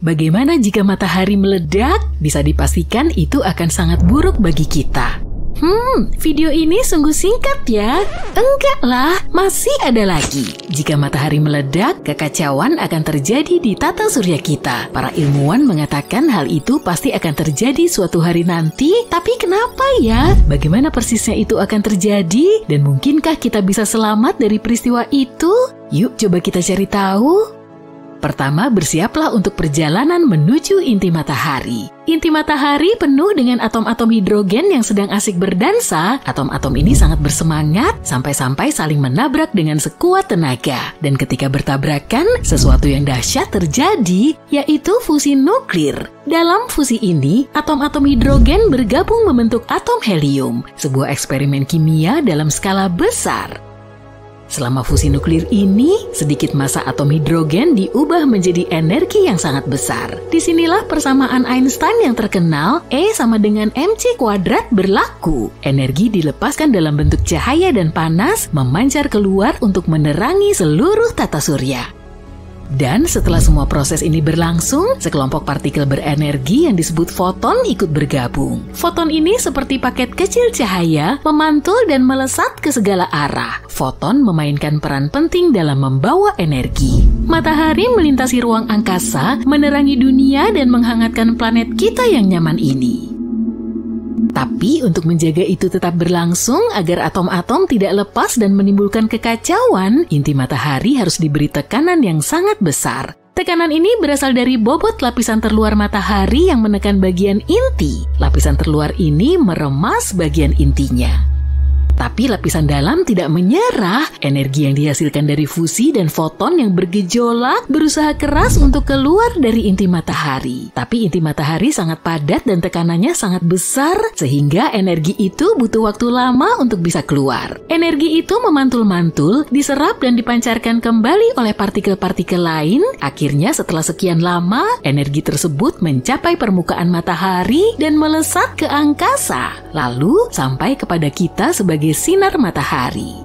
Bagaimana jika matahari meledak? Bisa dipastikan itu akan sangat buruk bagi kita. Video ini sungguh singkat ya. Enggak lah, masih ada lagi. Jika matahari meledak, kekacauan akan terjadi di tata surya kita. Para ilmuwan mengatakan hal itu pasti akan terjadi suatu hari nanti. Tapi kenapa ya? Bagaimana persisnya itu akan terjadi? Dan mungkinkah kita bisa selamat dari peristiwa itu? Yuk coba kita cari tahu. Pertama, bersiaplah untuk perjalanan menuju inti matahari. Inti matahari penuh dengan atom-atom hidrogen yang sedang asik berdansa. Atom-atom ini sangat bersemangat sampai-sampai saling menabrak dengan sekuat tenaga. Dan ketika bertabrakan, sesuatu yang dahsyat terjadi, yaitu fusi nuklir. Dalam fusi ini, atom-atom hidrogen bergabung membentuk atom helium, sebuah eksperimen kimia dalam skala besar. Selama fusi nuklir ini, sedikit massa atom hidrogen diubah menjadi energi yang sangat besar. Disinilah persamaan Einstein yang terkenal, E sama dengan mc kuadrat berlaku. Energi dilepaskan dalam bentuk cahaya dan panas, memancar keluar untuk menerangi seluruh tata surya. Dan setelah semua proses ini berlangsung, sekelompok partikel berenergi yang disebut foton ikut bergabung. Foton ini seperti paket kecil cahaya, memantul dan melesat ke segala arah. Foton memainkan peran penting dalam membawa energi. Matahari melintasi ruang angkasa, menerangi dunia dan menghangatkan planet kita yang nyaman ini. Tapi untuk menjaga itu tetap berlangsung agar atom-atom tidak lepas dan menimbulkan kekacauan, inti matahari harus diberi tekanan yang sangat besar. Tekanan ini berasal dari bobot lapisan terluar matahari yang menekan bagian inti. Lapisan terluar ini meremas bagian intinya. Tapi lapisan dalam tidak menyerah. Energi yang dihasilkan dari fusi dan foton yang bergejolak berusaha keras untuk keluar dari inti matahari. Tapi inti matahari sangat padat dan tekanannya sangat besar, sehingga energi itu butuh waktu lama untuk bisa keluar. Energi itu memantul-mantul, diserap dan dipancarkan kembali oleh partikel-partikel lain. Akhirnya setelah sekian lama, energi tersebut mencapai permukaan matahari dan melesat ke angkasa. Lalu sampai kepada kita sebagai sinar matahari.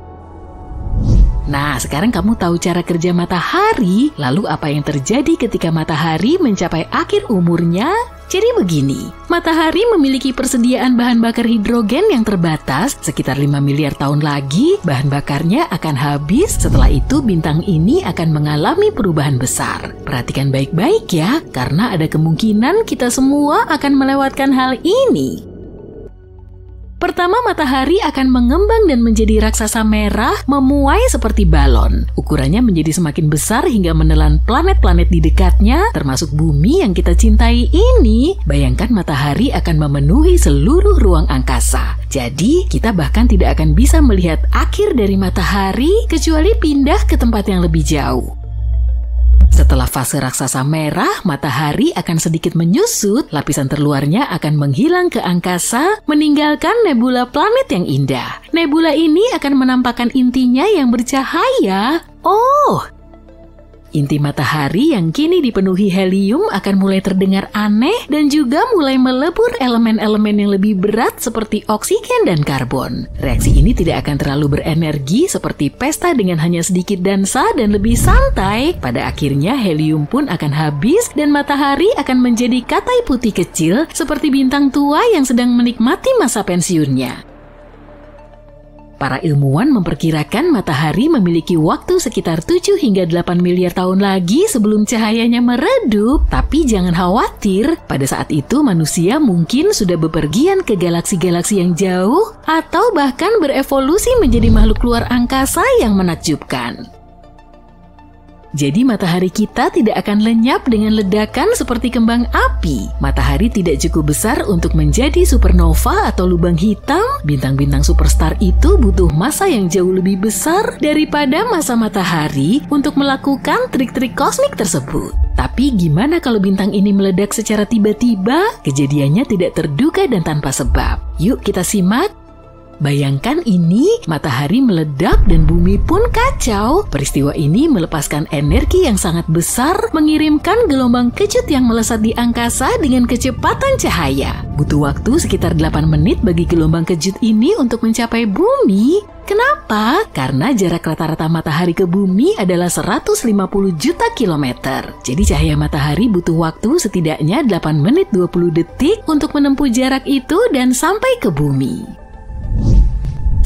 Nah, sekarang kamu tahu cara kerja matahari. Lalu apa yang terjadi ketika matahari mencapai akhir umurnya? Jadi begini, matahari memiliki persediaan bahan bakar hidrogen yang terbatas. Sekitar 5 miliar tahun lagi, bahan bakarnya akan habis. Setelah itu, bintang ini akan mengalami perubahan besar. Perhatikan baik-baik ya, karena ada kemungkinan kita semua akan melewatkan hal ini. Pertama, matahari akan mengembang dan menjadi raksasa merah, memuai seperti balon. Ukurannya menjadi semakin besar hingga menelan planet-planet di dekatnya, termasuk bumi yang kita cintai ini. Bayangkan matahari akan memenuhi seluruh ruang angkasa. Jadi, kita bahkan tidak akan bisa melihat akhir dari matahari, kecuali pindah ke tempat yang lebih jauh. Setelah fase raksasa merah, matahari akan sedikit menyusut, lapisan terluarnya akan menghilang ke angkasa, meninggalkan nebula planet yang indah. Nebula ini akan menampakkan intinya yang bercahaya. Inti matahari yang kini dipenuhi helium akan mulai terdengar aneh dan juga mulai melebur elemen-elemen yang lebih berat seperti oksigen dan karbon. Reaksi ini tidak akan terlalu berenergi seperti pesta dengan hanya sedikit dansa dan lebih santai. Pada akhirnya helium pun akan habis dan matahari akan menjadi katai putih kecil seperti bintang tua yang sedang menikmati masa pensiunnya. Para ilmuwan memperkirakan matahari memiliki waktu sekitar 7 hingga 8 miliar tahun lagi sebelum cahayanya meredup. Tapi jangan khawatir, pada saat itu manusia mungkin sudah bepergian ke galaksi-galaksi yang jauh atau bahkan berevolusi menjadi makhluk luar angkasa yang menakjubkan. Jadi matahari kita tidak akan lenyap dengan ledakan seperti kembang api. Matahari tidak cukup besar untuk menjadi supernova atau lubang hitam. Bintang-bintang superstar itu butuh massa yang jauh lebih besar daripada massa matahari untuk melakukan trik-trik kosmik tersebut. Tapi gimana kalau bintang ini meledak secara tiba-tiba? Kejadiannya tidak terduga dan tanpa sebab. Yuk kita simak. Bayangkan ini, matahari meledak dan bumi pun kacau. Peristiwa ini melepaskan energi yang sangat besar, mengirimkan gelombang kejut yang melesat di angkasa dengan kecepatan cahaya. Butuh waktu sekitar 8 menit bagi gelombang kejut ini untuk mencapai bumi. Kenapa? Karena jarak rata-rata matahari ke bumi adalah 150 juta kilometer. Jadi cahaya matahari butuh waktu setidaknya 8 menit 20 detik untuk menempuh jarak itu dan sampai ke bumi.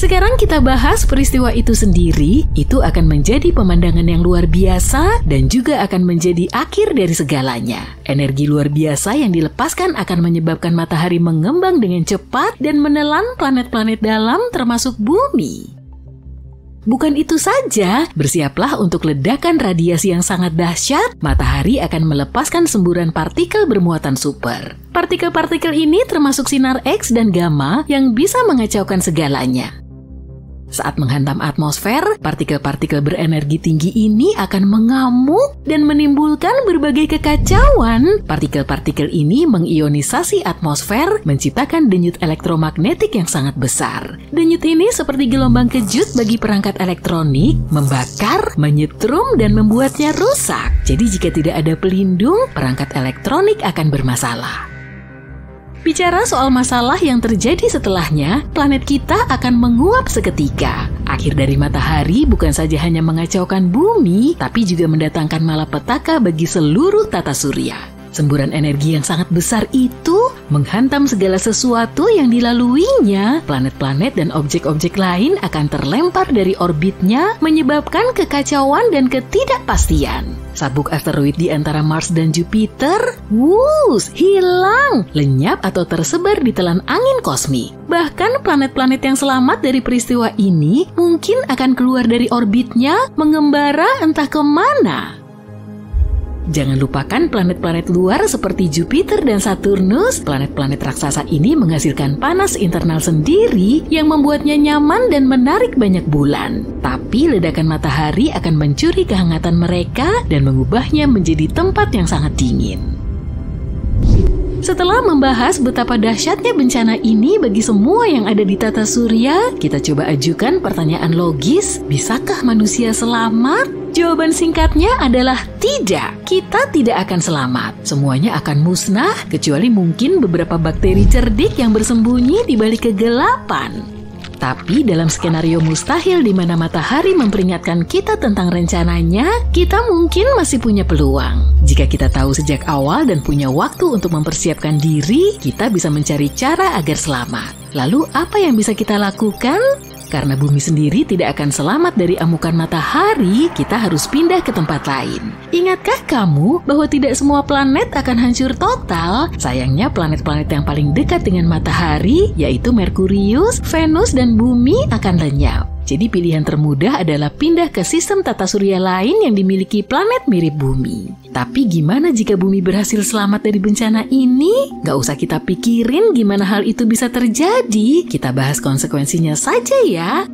Sekarang kita bahas peristiwa itu sendiri. Itu akan menjadi pemandangan yang luar biasa dan juga akan menjadi akhir dari segalanya. Energi luar biasa yang dilepaskan akan menyebabkan matahari mengembang dengan cepat dan menelan planet-planet dalam termasuk bumi. Bukan itu saja, bersiaplah untuk ledakan radiasi yang sangat dahsyat. Matahari akan melepaskan semburan partikel bermuatan super. Partikel-partikel ini termasuk sinar X dan gamma yang bisa mengacaukan segalanya. Saat menghantam atmosfer, partikel-partikel berenergi tinggi ini akan mengamuk dan menimbulkan berbagai kekacauan. Partikel-partikel ini mengionisasi atmosfer, menciptakan denyut elektromagnetik yang sangat besar. Denyut ini seperti gelombang kejut bagi perangkat elektronik, membakar, menyetrum, dan membuatnya rusak. Jadi jika tidak ada pelindung, perangkat elektronik akan bermasalah. Bicara soal masalah yang terjadi setelahnya, planet kita akan menguap seketika. Akhir dari matahari bukan saja hanya mengacaukan bumi, tapi juga mendatangkan malapetaka bagi seluruh tata surya. Semburan energi yang sangat besar itu menghantam segala sesuatu yang dilaluinya. Planet-planet dan objek-objek lain akan terlempar dari orbitnya, menyebabkan kekacauan dan ketidakpastian. Sabuk asteroid di antara Mars dan Jupiter, hilang, lenyap atau tersebar di telan angin kosmik. Bahkan planet-planet yang selamat dari peristiwa ini mungkin akan keluar dari orbitnya, mengembara entah kemana. Jangan lupakan planet-planet luar seperti Jupiter dan Saturnus. Planet-planet raksasa ini menghasilkan panas internal sendiri yang membuatnya nyaman dan menarik banyak bulan. Tapi ledakan matahari akan mencuri kehangatan mereka dan mengubahnya menjadi tempat yang sangat dingin. Setelah membahas betapa dahsyatnya bencana ini bagi semua yang ada di tata surya, kita coba ajukan pertanyaan logis, bisakah manusia selamat? Jawaban singkatnya adalah tidak. Kita tidak akan selamat. Semuanya akan musnah, kecuali mungkin beberapa bakteri cerdik yang bersembunyi di balik kegelapan. Tapi dalam skenario mustahil di mana matahari memperingatkan kita tentang rencananya, kita mungkin masih punya peluang. Jika kita tahu sejak awal dan punya waktu untuk mempersiapkan diri, kita bisa mencari cara agar selamat. Lalu apa yang bisa kita lakukan? Karena bumi sendiri tidak akan selamat dari amukan matahari, kita harus pindah ke tempat lain. Ingatkah kamu bahwa tidak semua planet akan hancur total? Sayangnya planet-planet yang paling dekat dengan matahari, yaitu Merkurius, Venus, dan bumi akan lenyap. Jadi pilihan termudah adalah pindah ke sistem tata surya lain yang dimiliki planet mirip bumi. Tapi gimana jika bumi berhasil selamat dari bencana ini? Gak usah kita pikirin gimana hal itu bisa terjadi. Kita bahas konsekuensinya saja ya.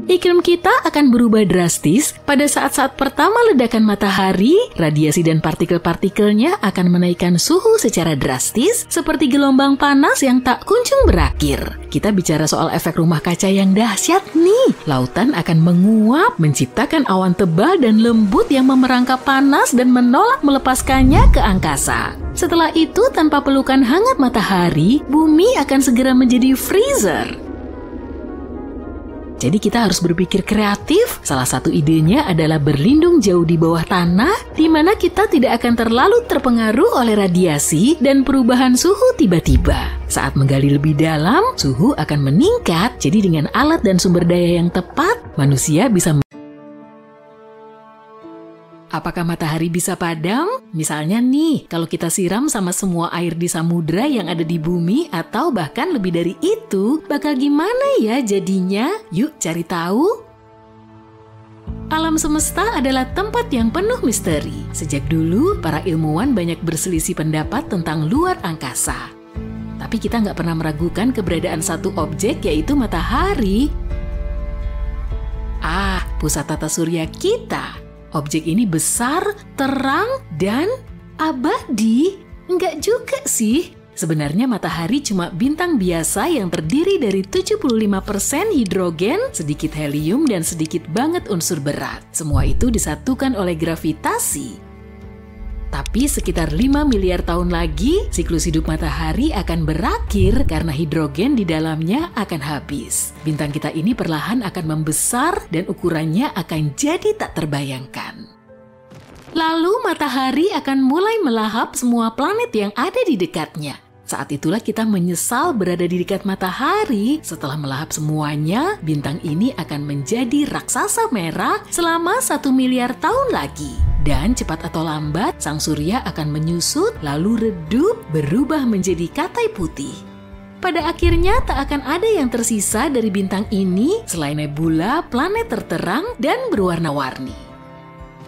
Iklim kita akan berubah drastis pada saat-saat pertama ledakan matahari. Radiasi dan partikel-partikelnya akan menaikkan suhu secara drastis seperti gelombang panas yang tak kunjung berakhir. Kita bicara soal efek rumah kaca yang dahsyat nih. Lautan akan menguap, menciptakan awan tebal dan lembut yang memerangkap panas dan menolak melepaskannya ke angkasa. Setelah itu, tanpa pelukan hangat matahari, bumi akan segera menjadi freezer. Jadi kita harus berpikir kreatif. Salah satu idenya adalah berlindung jauh di bawah tanah, di mana kita tidak akan terlalu terpengaruh oleh radiasi dan perubahan suhu tiba-tiba. Saat menggali lebih dalam, suhu akan meningkat. Jadi dengan alat dan sumber daya yang tepat, manusia bisa. Apakah matahari bisa padam? Misalnya nih, kalau kita siram sama semua air di samudra yang ada di bumi atau bahkan lebih dari itu, bakal gimana ya jadinya? Yuk cari tahu. Alam semesta adalah tempat yang penuh misteri. Sejak dulu, para ilmuwan banyak berselisih pendapat tentang luar angkasa. Tapi kita nggak pernah meragukan keberadaan satu objek, yaitu matahari. Pusat tata surya kita. Objek ini besar, terang, dan abadi. Enggak juga sih. Sebenarnya matahari cuma bintang biasa yang terdiri dari 75% hidrogen, sedikit helium, dan sedikit banget unsur berat. Semua itu disatukan oleh gravitasi. Tapi sekitar 5 miliar tahun lagi, siklus hidup matahari akan berakhir karena hidrogen di dalamnya akan habis. Bintang kita ini perlahan akan membesar dan ukurannya akan jadi tak terbayangkan. Lalu matahari akan mulai melahap semua planet yang ada di dekatnya. Saat itulah kita menyesal berada di dekat matahari. Setelah melahap semuanya, bintang ini akan menjadi raksasa merah selama 1 miliar tahun lagi. Dan cepat atau lambat, sang surya akan menyusut lalu redup berubah menjadi katai putih. Pada akhirnya tak akan ada yang tersisa dari bintang ini selain nebula, planet terterang, dan berwarna-warni.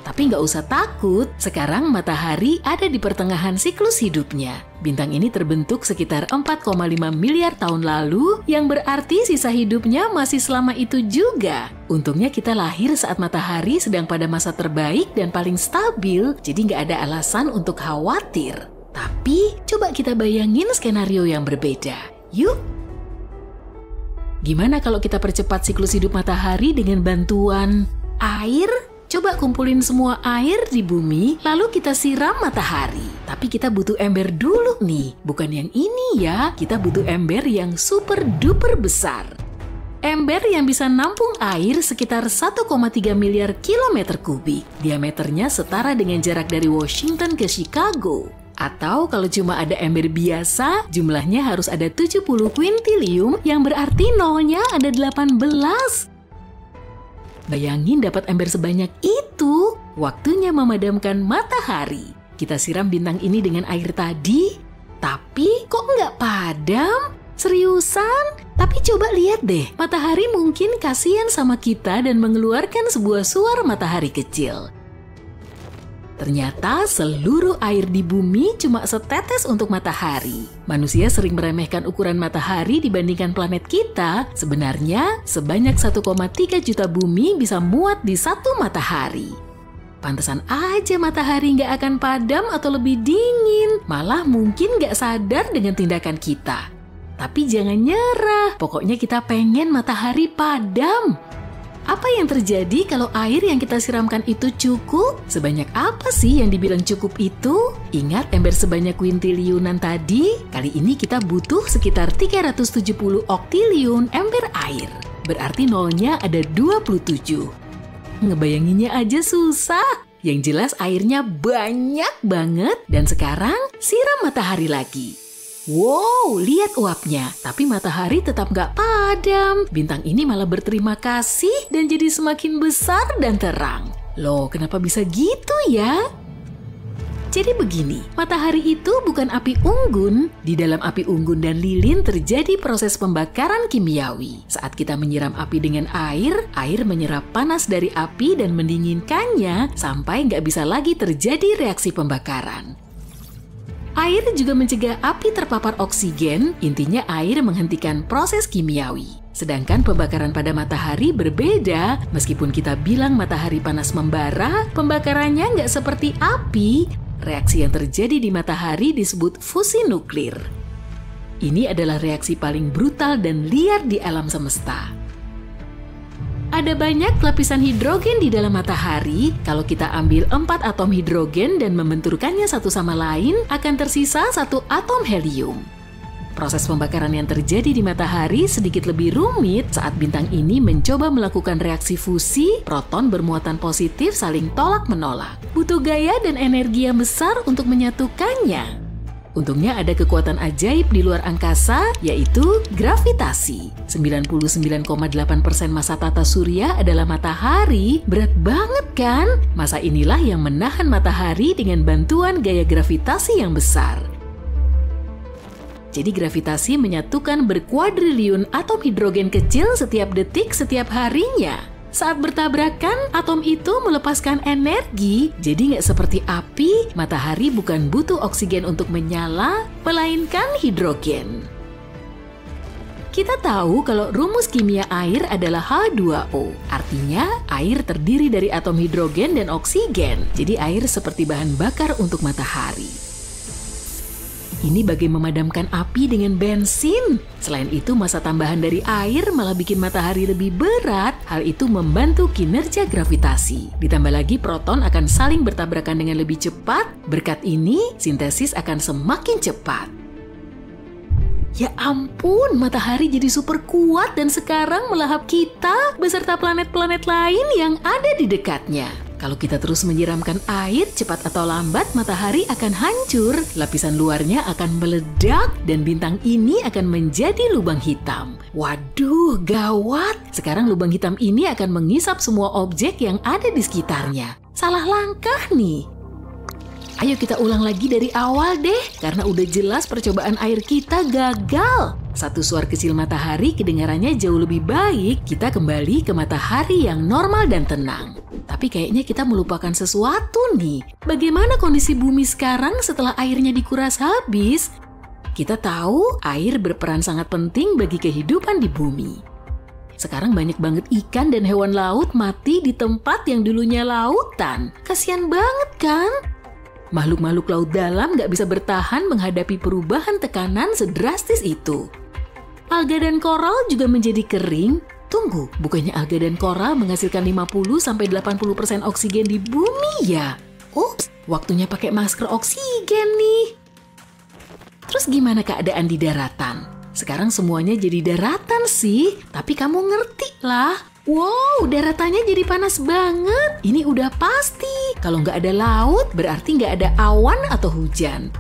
Tapi nggak usah takut, sekarang matahari ada di pertengahan siklus hidupnya. Bintang ini terbentuk sekitar 4,5 miliar tahun lalu, yang berarti sisa hidupnya masih selama itu juga. Untungnya kita lahir saat matahari sedang pada masa terbaik dan paling stabil, jadi nggak ada alasan untuk khawatir. Tapi coba kita bayangin skenario yang berbeda. Yuk! Gimana kalau kita percepat siklus hidup matahari dengan bantuan air? Coba kumpulin semua air di bumi, lalu kita siram matahari. Tapi kita butuh ember dulu nih, bukan yang ini ya. Kita butuh ember yang super duper besar. Ember yang bisa nampung air sekitar 1,3 miliar kilometer kubik. Diameternya setara dengan jarak dari Washington ke Chicago. Atau kalau cuma ada ember biasa, jumlahnya harus ada 70 kuintilium, yang berarti nolnya ada 18. Bayangin dapat ember sebanyak itu, waktunya memadamkan matahari. Kita siram bintang ini dengan air tadi, tapi kok nggak padam? Seriusan? Tapi coba lihat deh, matahari mungkin kasihan sama kita dan mengeluarkan sebuah suar matahari kecil. Ternyata seluruh air di bumi cuma setetes untuk matahari. Manusia sering meremehkan ukuran matahari dibandingkan planet kita. Sebenarnya sebanyak 1,3 juta bumi bisa muat di satu matahari. Pantesan aja matahari nggak akan padam atau lebih dingin. Malah mungkin nggak sadar dengan tindakan kita. Tapi jangan nyerah, pokoknya kita pengen matahari padam. Apa yang terjadi kalau air yang kita siramkan itu cukup? Sebanyak apa sih yang dibilang cukup itu? Ingat ember sebanyak kuintiliunan tadi? Kali ini kita butuh sekitar 370 oktiliun ember air. Berarti nolnya ada 27. Ngebayanginnya aja susah. Yang jelas airnya banyak banget dan sekarang siram matahari lagi. Wow, lihat uapnya. Tapi matahari tetap nggak padam. Bintang ini malah berterima kasih dan jadi semakin besar dan terang. Loh, kenapa bisa gitu ya? Jadi begini, matahari itu bukan api unggun. Di dalam api unggun dan lilin terjadi proses pembakaran kimiawi. Saat kita menyiram api dengan air, air menyerap panas dari api dan mendinginkannya sampai nggak bisa lagi terjadi reaksi pembakaran. Air juga mencegah api terpapar oksigen, intinya air menghentikan proses kimiawi. Sedangkan pembakaran pada matahari berbeda, meskipun kita bilang matahari panas membara, pembakarannya nggak seperti api. Reaksi yang terjadi di matahari disebut fusi nuklir. Ini adalah reaksi paling brutal dan liar di alam semesta. Ada banyak lapisan hidrogen di dalam matahari. Kalau kita ambil 4 atom hidrogen dan membenturkannya satu sama lain, akan tersisa 1 atom helium. Proses pembakaran yang terjadi di matahari sedikit lebih rumit saat bintang ini mencoba melakukan reaksi fusi, proton bermuatan positif saling tolak-menolak. Butuh gaya dan energi yang besar untuk menyatukannya. Untungnya ada kekuatan ajaib di luar angkasa, yaitu gravitasi. 99,8% massa tata surya adalah matahari. Berat banget kan? Massa inilah yang menahan matahari dengan bantuan gaya gravitasi yang besar. Jadi gravitasi menyatukan berkuadriliun atom hidrogen kecil setiap detik setiap harinya. Saat bertabrakan, atom itu melepaskan energi, jadi nggak seperti api, matahari bukan butuh oksigen untuk menyala, melainkan hidrogen. Kita tahu kalau rumus kimia air adalah H2O, artinya air terdiri dari atom hidrogen dan oksigen, jadi air seperti bahan bakar untuk matahari. Ini bagai memadamkan api dengan bensin. Selain itu, massa tambahan dari air malah bikin matahari lebih berat. Hal itu membantu kinerja gravitasi. Ditambah lagi, proton akan saling bertabrakan dengan lebih cepat. Berkat ini, sintesis akan semakin cepat. Ya ampun, matahari jadi super kuat dan sekarang melahap kita beserta planet-planet lain yang ada di dekatnya. Kalau kita terus menyiramkan air, cepat atau lambat matahari akan hancur, lapisan luarnya akan meledak, dan bintang ini akan menjadi lubang hitam. Waduh, gawat! Sekarang lubang hitam ini akan mengisap semua objek yang ada di sekitarnya. Salah langkah nih. Ayo kita ulang lagi dari awal deh, karena udah jelas percobaan air kita gagal. Satu suar kecil matahari kedengarannya jauh lebih baik, kita kembali ke matahari yang normal dan tenang. Tapi kayaknya kita melupakan sesuatu nih. Bagaimana kondisi bumi sekarang setelah airnya dikuras habis? Kita tahu air berperan sangat penting bagi kehidupan di bumi. Sekarang banyak banget ikan dan hewan laut mati di tempat yang dulunya lautan. Kasian banget kan? Makhluk-makhluk laut dalam nggak bisa bertahan menghadapi perubahan tekanan sedrastis itu. Alga dan koral juga menjadi kering. Tunggu, bukannya alga dan koral menghasilkan 50-80% oksigen di bumi ya? Ups, waktunya pakai masker oksigen nih. Terus gimana keadaan di daratan? Sekarang semuanya jadi daratan sih, tapi kamu ngerti lah. Wow, daratannya jadi panas banget. Ini udah pasti. Kalau nggak ada laut, berarti nggak ada awan atau hujan.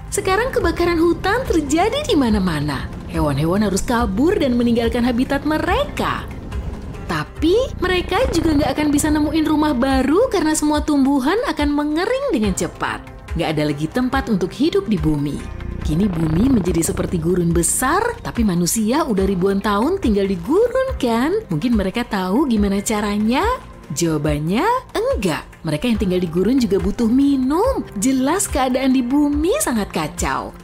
Sekarang kebakaran hutan terjadi di mana-mana. Hewan-hewan harus kabur dan meninggalkan habitat mereka. Tapi mereka juga nggak akan bisa nemuin rumah baru karena semua tumbuhan akan mengering dengan cepat. Nggak ada lagi tempat untuk hidup di bumi. Kini bumi menjadi seperti gurun besar, tapi manusia udah ribuan tahun tinggal di gurun kan? Mungkin mereka tahu gimana caranya? Jawabannya enggak. Mereka yang tinggal di gurun juga butuh minum. Jelas keadaan di bumi sangat kacau.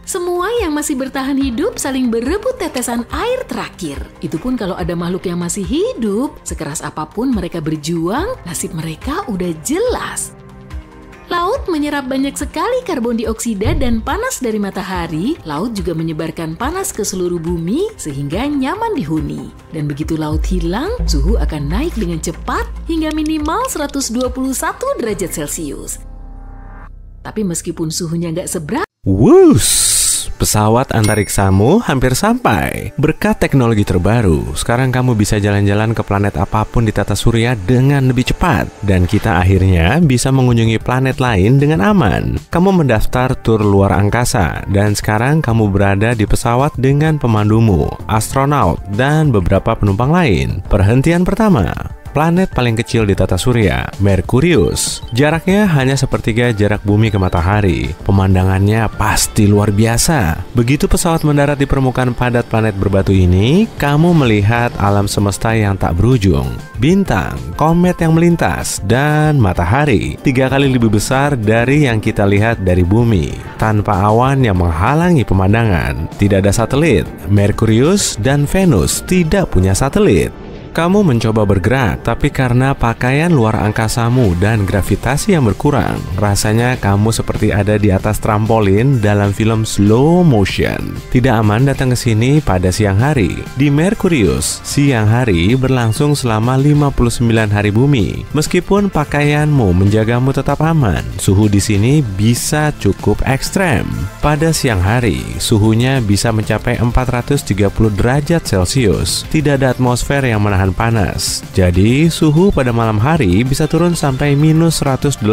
Semua yang masih bertahan hidup saling berebut tetesan air terakhir. Itu pun kalau ada makhluk yang masih hidup, sekeras apapun mereka berjuang, nasib mereka udah jelas. Laut menyerap banyak sekali karbon dioksida dan panas dari matahari. Laut juga menyebarkan panas ke seluruh bumi sehingga nyaman dihuni. Dan begitu laut hilang, suhu akan naik dengan cepat hingga minimal 121 derajat Celcius. Tapi meskipun suhunya nggak seberapa, pesawat antariksamu hampir sampai. Berkat teknologi terbaru, sekarang kamu bisa jalan-jalan ke planet apapun di tata surya dengan lebih cepat. Dan kita akhirnya bisa mengunjungi planet lain dengan aman. Kamu mendaftar tur luar angkasa, dan sekarang kamu berada di pesawat dengan pemandumu, astronaut, dan beberapa penumpang lain. Perhentian pertama. Planet paling kecil di tata surya, Merkurius. Jaraknya hanya sepertiga jarak bumi ke matahari. Pemandangannya pasti luar biasa. Begitu pesawat mendarat di permukaan padat planet berbatu ini, kamu melihat alam semesta yang tak berujung. Bintang, komet yang melintas, dan matahari 3 kali lebih besar dari yang kita lihat dari bumi. Tanpa awan yang menghalangi pemandangan. Tidak ada satelit. Merkurius dan Venus tidak punya satelit. Kamu mencoba bergerak, tapi karena pakaian luar angkasamu dan gravitasi yang berkurang, rasanya kamu seperti ada di atas trampolin dalam film slow motion. Tidak aman datang ke sini pada siang hari. Di Merkurius, siang hari berlangsung selama 59 hari bumi. Meskipun pakaianmu menjagamu tetap aman, suhu di sini bisa cukup ekstrem. Pada siang hari, suhunya bisa mencapai 430 derajat Celcius. Tidak ada atmosfer yang menahan panas. Jadi, suhu pada malam hari bisa turun sampai minus 180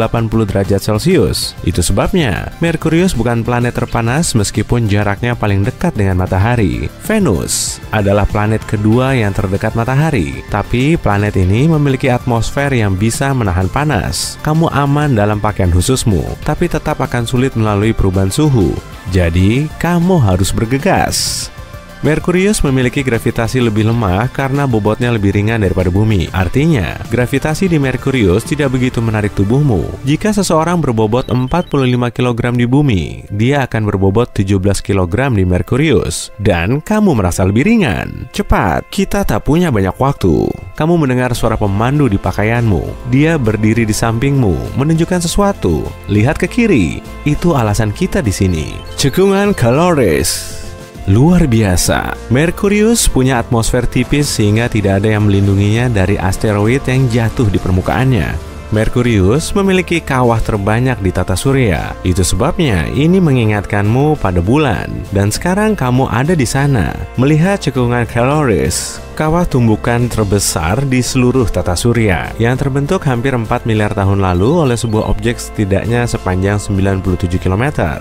derajat Celcius. Itu sebabnya, Merkurius bukan planet terpanas meskipun jaraknya paling dekat dengan matahari. Venus adalah planet kedua yang terdekat matahari. Tapi, planet ini memiliki atmosfer yang bisa menahan panas. Kamu aman dalam pakaian khususmu, tapi tetap akan sulit melalui perubahan suhu. Jadi, kamu harus bergegas. Merkurius memiliki gravitasi lebih lemah karena bobotnya lebih ringan daripada bumi. Artinya, gravitasi di Merkurius tidak begitu menarik tubuhmu. Jika seseorang berbobot 45 kg di bumi, dia akan berbobot 17 kg di Merkurius. Dan kamu merasa lebih ringan. Cepat, kita tak punya banyak waktu. Kamu mendengar suara pemandu di pakaianmu. Dia berdiri di sampingmu, menunjukkan sesuatu. Lihat ke kiri. Itu alasan kita di sini. Cekungan kaloris. Luar biasa. Merkurius punya atmosfer tipis sehingga tidak ada yang melindunginya dari asteroid yang jatuh di permukaannya. Merkurius memiliki kawah terbanyak di tata surya. Itu sebabnya ini mengingatkanmu pada bulan. Dan sekarang kamu ada di sana, melihat cekungan kaloris, kawah tumbukan terbesar di seluruh tata surya, yang terbentuk hampir 4 miliar tahun lalu oleh sebuah objek setidaknya sepanjang 97 km.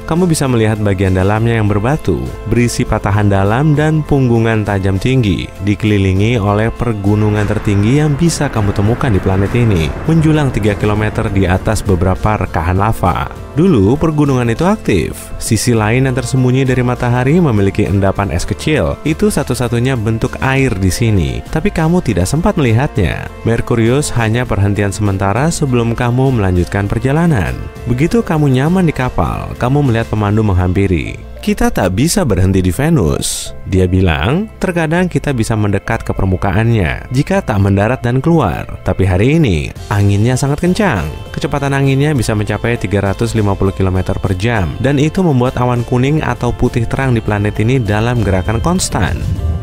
Kamu bisa melihat bagian dalamnya yang berbatu, berisi patahan dalam dan punggungan tajam tinggi, dikelilingi oleh pergunungan tertinggi yang bisa kamu temukan di planet ini, menjulang 3 km di atas beberapa rekahan lava. Dulu pergunungan itu aktif. Sisi lain yang tersembunyi dari matahari memiliki endapan es kecil. Itu satu-satunya bentuk air di sini, tapi kamu tidak sempat melihatnya. Merkurius hanya perhentian sementara sebelum kamu melanjutkan perjalanan. Begitu kamu nyaman di kapal, kamu melihat pemandu menghampiri. Kita tak bisa berhenti di Venus. Dia bilang, terkadang kita bisa mendekat ke permukaannya jika tak mendarat dan keluar. Tapi hari ini, anginnya sangat kencang. Kecepatan anginnya bisa mencapai 350 km per jam. Dan itu membuat awan kuning atau putih terang di planet ini dalam gerakan konstan.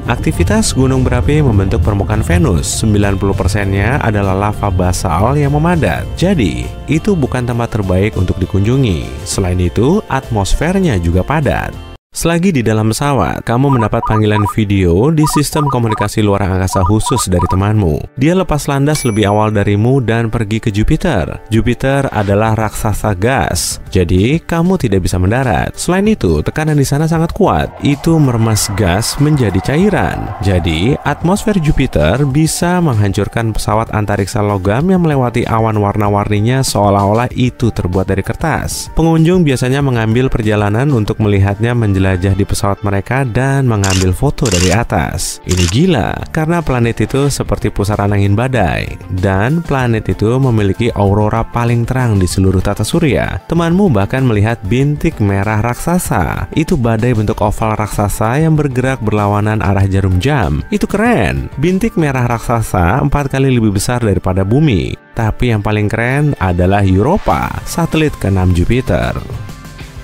Aktivitas gunung berapi membentuk permukaan Venus. 90%-nya adalah lava basal yang memadat. Jadi, itu bukan tempat terbaik untuk dikunjungi. Selain itu, atmosfernya juga padat. Selagi di dalam pesawat, kamu mendapat panggilan video di sistem komunikasi luar angkasa khusus dari temanmu. Dia lepas landas lebih awal darimu dan pergi ke Jupiter. Jupiter adalah raksasa gas, jadi kamu tidak bisa mendarat. Selain itu, tekanan di sana sangat kuat. Itu meremas gas menjadi cairan. Jadi, atmosfer Jupiter bisa menghancurkan pesawat antariksa logam yang melewati awan warna-warninya seolah-olah itu terbuat dari kertas. Pengunjung biasanya mengambil perjalanan untuk melihatnya menjelajah di pesawat mereka dan mengambil foto dari atas. Ini gila, karena planet itu seperti pusaran angin badai, dan planet itu memiliki aurora paling terang di seluruh tata surya. Temanmu bahkan melihat bintik merah raksasa. Itu badai bentuk oval raksasa yang bergerak berlawanan arah jarum jam. Itu keren. Bintik merah raksasa 4 kali lebih besar daripada bumi. Tapi yang paling keren adalah Europa, satelit ke-6 Jupiter.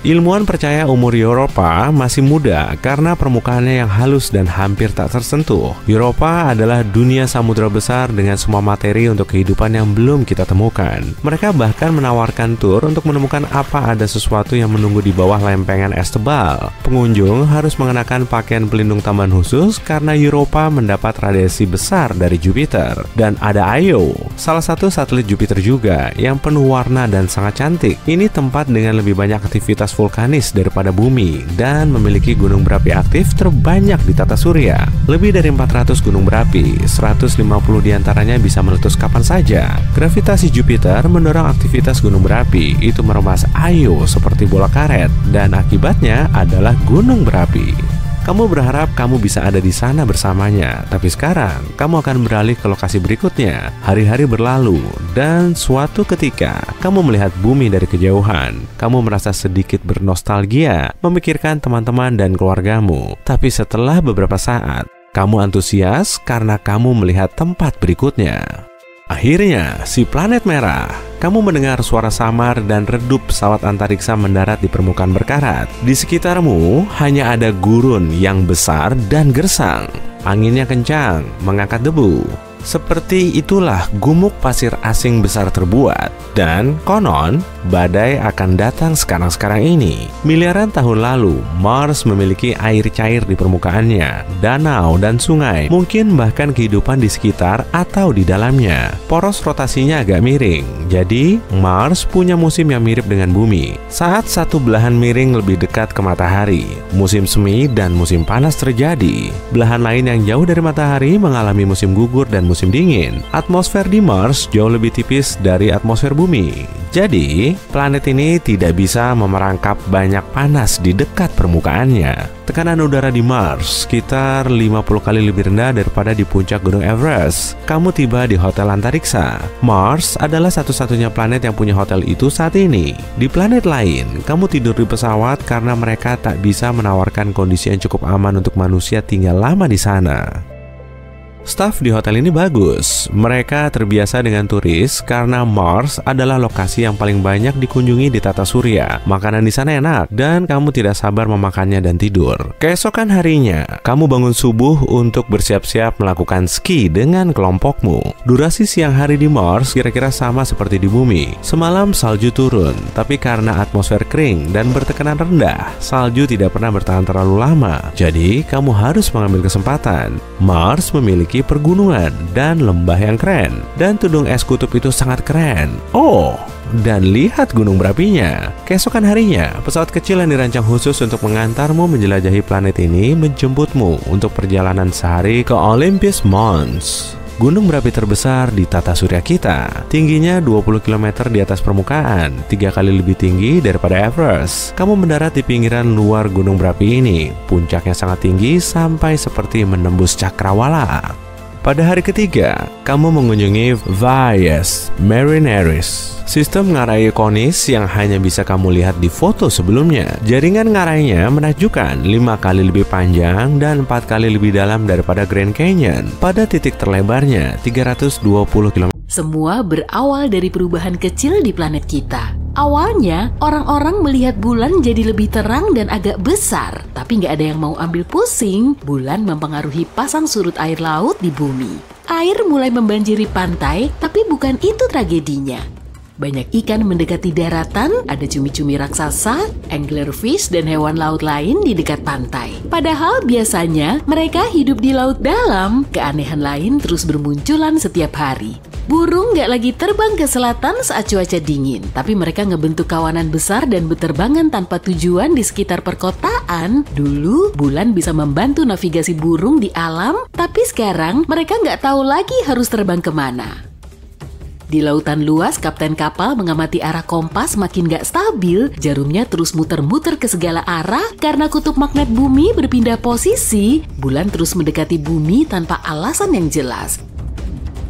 Ilmuwan percaya umur Europa masih muda karena permukaannya yang halus dan hampir tak tersentuh. Europa adalah dunia samudra besar dengan semua materi untuk kehidupan yang belum kita temukan. Mereka bahkan menawarkan tur untuk menemukan apa ada sesuatu yang menunggu di bawah lempengan es tebal. Pengunjung harus mengenakan pakaian pelindung tambahan khusus karena Europa mendapat radiasi besar dari Jupiter. Dan ada Io, salah satu satelit Jupiter juga, yang penuh warna dan sangat cantik. Ini tempat dengan lebih banyak aktivitas vulkanis daripada bumi dan memiliki gunung berapi aktif terbanyak di tata surya. Lebih dari 400 gunung berapi, 150 diantaranya bisa meletus kapan saja. Gravitasi Jupiter mendorong aktivitas gunung berapi, itu meremas Io seperti bola karet, dan akibatnya adalah gunung berapi. Kamu berharap kamu bisa ada di sana bersamanya, tapi sekarang kamu akan beralih ke lokasi berikutnya. Hari-hari berlalu, dan suatu ketika kamu melihat bumi dari kejauhan. Kamu merasa sedikit bernostalgia, memikirkan teman-teman dan keluargamu. Tapi setelah beberapa saat, kamu antusias karena kamu melihat tempat berikutnya. Akhirnya, si planet merah. Kamu mendengar suara samar dan redup pesawat antariksa mendarat di permukaan berkarat. Di sekitarmu hanya ada gurun yang besar dan gersang. Anginnya kencang, mengangkat debu. Seperti itulah gumuk pasir asing besar terbuat. Dan konon, badai akan datang sekarang-sekarang ini. Miliaran tahun lalu, Mars memiliki air cair di permukaannya, danau dan sungai, mungkin bahkan kehidupan di sekitar atau di dalamnya. Poros rotasinya agak miring, jadi Mars punya musim yang mirip dengan bumi. Saat satu belahan miring lebih dekat ke matahari, musim semi dan musim panas terjadi. Belahan lain yang jauh dari matahari mengalami musim gugur dan musim dingin. Atmosfer di Mars jauh lebih tipis dari atmosfer bumi. Jadi, planet ini tidak bisa memerangkap banyak panas di dekat permukaannya. Tekanan udara di Mars sekitar 50 kali lebih rendah daripada di puncak Gunung Everest. Kamu tiba di Hotel Antariksa. Mars adalah satu-satunya planet yang punya hotel itu saat ini. Di planet lain, kamu tidur di pesawat karena mereka tak bisa menawarkan kondisi yang cukup aman untuk manusia tinggal lama di sana. Staf di hotel ini bagus. Mereka terbiasa dengan turis karena Mars adalah lokasi yang paling banyak dikunjungi di tata surya. Makanan di sana enak dan kamu tidak sabar memakannya dan tidur. Keesokan harinya, kamu bangun subuh untuk bersiap-siap melakukan ski dengan kelompokmu. Durasi siang hari di Mars kira-kira sama seperti di bumi. Semalam salju turun, tapi karena atmosfer kering dan bertekanan rendah, salju tidak pernah bertahan terlalu lama. Jadi, kamu harus mengambil kesempatan. Mars memiliki pergunungan dan lembah yang keren, dan tudung es kutub itu sangat keren. Oh, dan lihat gunung berapinya. Keesokan harinya, pesawat kecil yang dirancang khusus untuk mengantarmu menjelajahi planet ini menjemputmu untuk perjalanan sehari ke Olympus Mons, gunung berapi terbesar di tata surya kita. Tingginya 20 km di atas permukaan, 3 kali lebih tinggi daripada Everest. Kamu mendarat di pinggiran luar gunung berapi ini. Puncaknya sangat tinggi sampai seperti menembus cakrawala. Pada hari ketiga, kamu mengunjungi Valles Marineris, sistem ngarai konis yang hanya bisa kamu lihat di foto sebelumnya. Jaringan ngarainya menakjubkan, 5 kali lebih panjang dan 4 kali lebih dalam daripada Grand Canyon. Pada titik terlebarnya, 320 km. Semua berawal dari perubahan kecil di planet kita. Awalnya, orang-orang melihat bulan jadi lebih terang dan agak besar. Tapi nggak ada yang mau ambil pusing, bulan mempengaruhi pasang surut air laut di bumi. Air mulai membanjiri pantai, tapi bukan itu tragedinya. Banyak ikan mendekati daratan, ada cumi-cumi raksasa, anglerfish, dan hewan laut lain di dekat pantai. Padahal biasanya mereka hidup di laut dalam, keanehan lain terus bermunculan setiap hari. Burung nggak lagi terbang ke selatan saat cuaca dingin, tapi mereka ngebentuk kawanan besar dan berterbangan tanpa tujuan di sekitar perkotaan. Dulu, bulan bisa membantu navigasi burung di alam, tapi sekarang mereka nggak tahu lagi harus terbang kemana. Di lautan luas, kapten kapal mengamati arah kompas makin gak stabil, jarumnya terus muter-muter ke segala arah karena kutub magnet bumi berpindah posisi, bulan terus mendekati bumi tanpa alasan yang jelas.